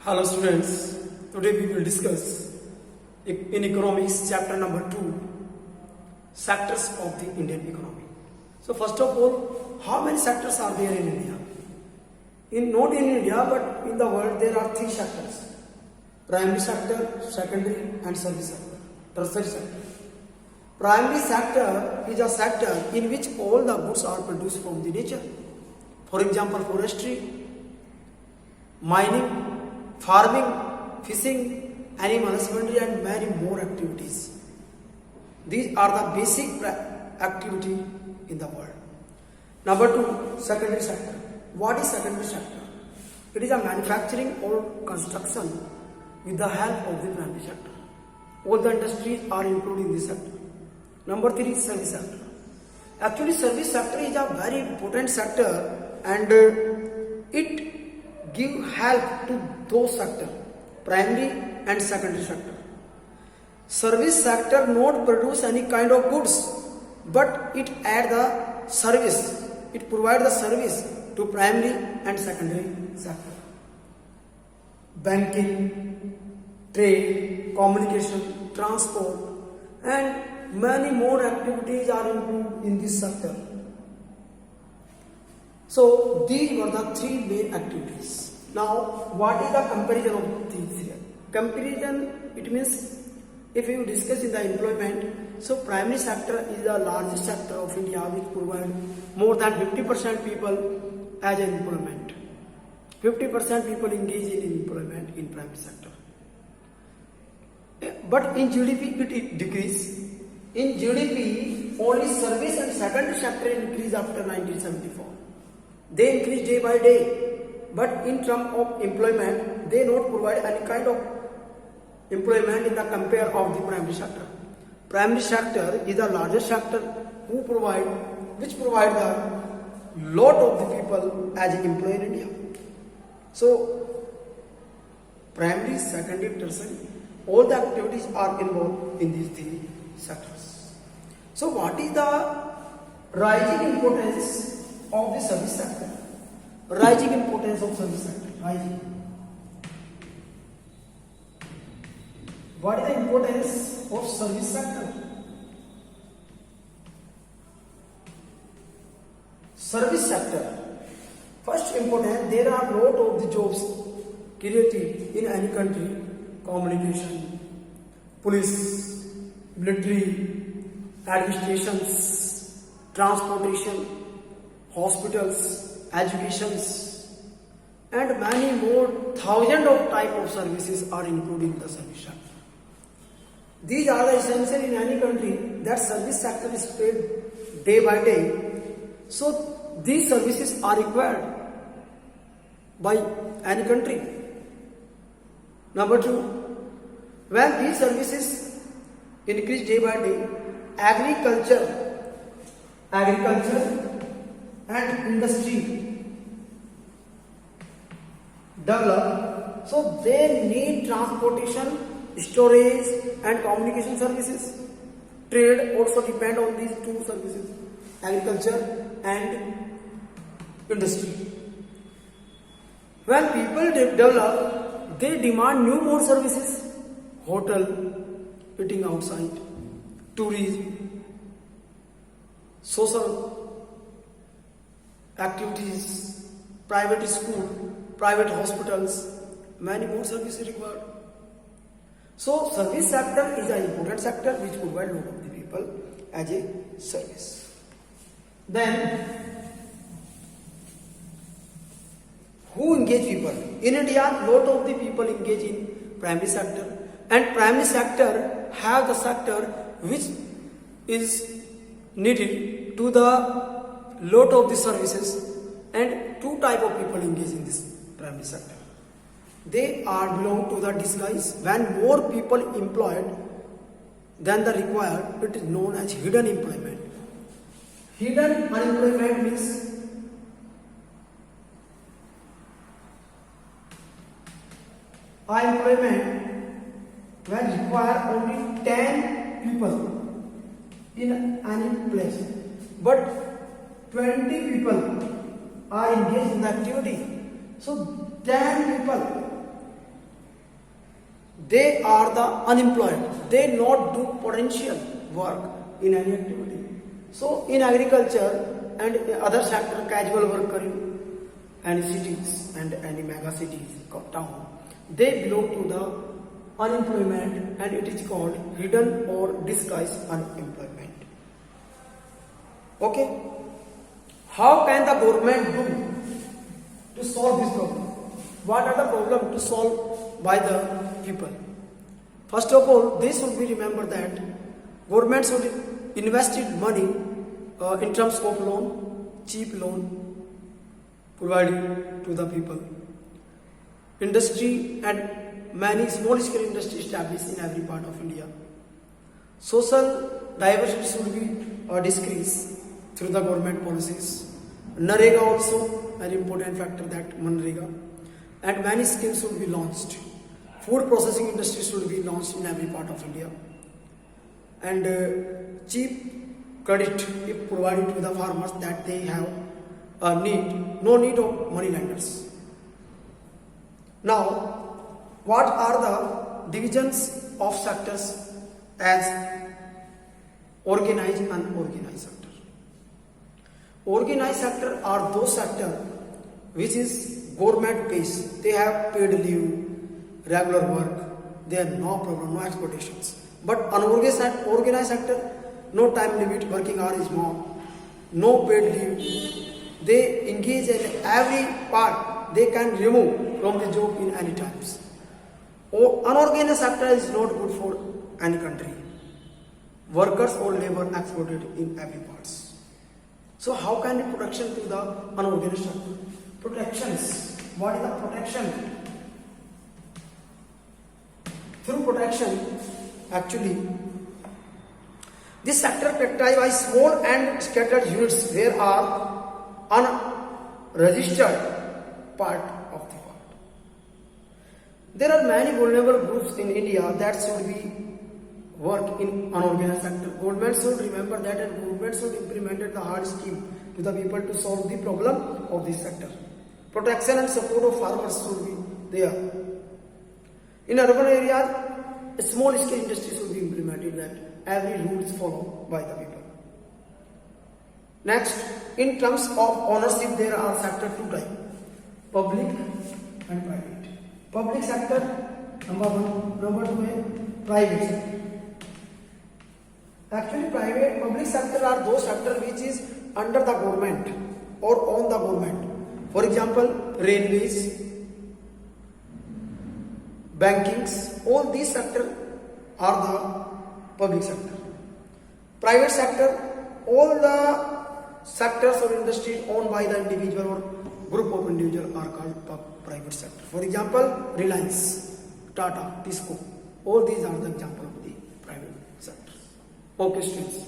Hello students, today we will discuss in economics chapter number 2 sectors of the Indian economy. So first of all, how many sectors are there in India? Not in India but in the world there are 3 sectors: primary sector, secondary and service sector, tertiary sector. Primary sector is a sector in which all the goods are produced from the nature. For example, forestry, mining, farming, fishing, animal husbandry and many more activities. These are the basic activity in the world. Number 2, secondary sector. What is secondary sector? It is a manufacturing or construction with the help of the primary sector. All the industries are included in this sector. Number 3 is service sector. Actually, service sector is a very important sector and it give help to those sectors, primary and secondary sector. Service sector not produce any kind of goods, but it add the service. It provide the service to primary and secondary sector. Banking, trade, communication, transport, and many more activities are included in this sector. So these were the 3 main activities. Now, what is the comparison of these here? Comparison, it means if you discuss in the employment, so primary sector is the largest sector of India which provide more than 50% people as employment. 50% people engage in employment in primary sector. But in GDP it decrease. In GDP, only service and secondary sector increase after 1974. They increase day by day. But in terms of employment, they not provide any kind of employment in the compare of the primary sector. Primary sector is the largest sector which provide the lot of the people as employee in India. So, primary, secondary, tertiary, all the activities are involved in these 3 sectors. So, what is the rising importance of the service sector? Rising importance of service sector. Rising. What is the importance of service sector? Service sector. First important, there are lot of the jobs created in any country: communication, police, military, administrations, transportation, hospitals, educations, and many more thousands of type of services are included in the service sector. These are the essential in any country that service sector is paid day by day. So these services are required by any country. Number 2, when these services increase day by day, agriculture and industry develop, so they need transportation, storage and communication services. Trade also depend on these 2 services, agriculture and industry. When people develop, they demand new more services: hotel, eating outside, tourism, social activities, private school, private hospitals, many more services required. So service sector is an important sector which provides lot of the people as a service. Then who engage people? In India, lot of the people engage in primary sector, and primary sector have the sector which is needed to the lot of the services, and 2 type of people engage in this primary sector. They are belong to the disguise. When more people employed than the required, it is known as hidden employment. Hidden unemployment means unemployment when require only 10 people in any place, but 20 people are engaged in the activity. So 10 people they are the unemployed. They not do potential work in any activity. So in agriculture and other sector, casual worker in any cities and any mega cities, town, they belong to the unemployment, and it is called hidden or disguised unemployment. Okay? How can the government do to solve this problem? What are the problems to solve by the people? First of all, they should be remembered that government should invest money in terms of loan, cheap loan provided to the people. Industry and many small scale industry established in every part of India. Social diversity should be decreased through the government policies. Narega also an important factor, that Manrega, and many schemes should be launched. Food processing industry should be launched in every part of India, and cheap credit if provided to the farmers that they have no need of money lenders. Now, what are the divisions of sectors as organized and unorganized sector? Organized sector are those sectors which is government pays. They have paid leave, regular work, they have no problem, no exploitations. But unorganized sector, no time limit, working hour is more, no paid leave. They engage in every part they can remove from the job in any times. Unorganized sector is not good for any country. Workers or labor exploited in every parts. So how can the protection to the unorganized sector? Protections. What is the protection? Through protection, actually, this sector characterized by small and scattered units where are unregistered part of the world. There are many vulnerable groups in India that should be work in unorganized sector. Government should remember that, and government should implement the hard scheme to the people to solve the problem of this sector. Protection and support of farmers should be there. In urban areas, a small scale industry should be implemented that every rule is followed by the people. Next, in terms of ownership, there are sector two types, public and private. Public sector, number one. Number two is private sector. Actually, public sector are those sector which is under the government or on the government. For example, railways, bankings, all these sectors are the public sector. Private sector, all the sectors or industries owned by the individual or group of individuals are called private sector. For example, Reliance, Tata, Tisco, all these are the example of the private sectors. Okay, students.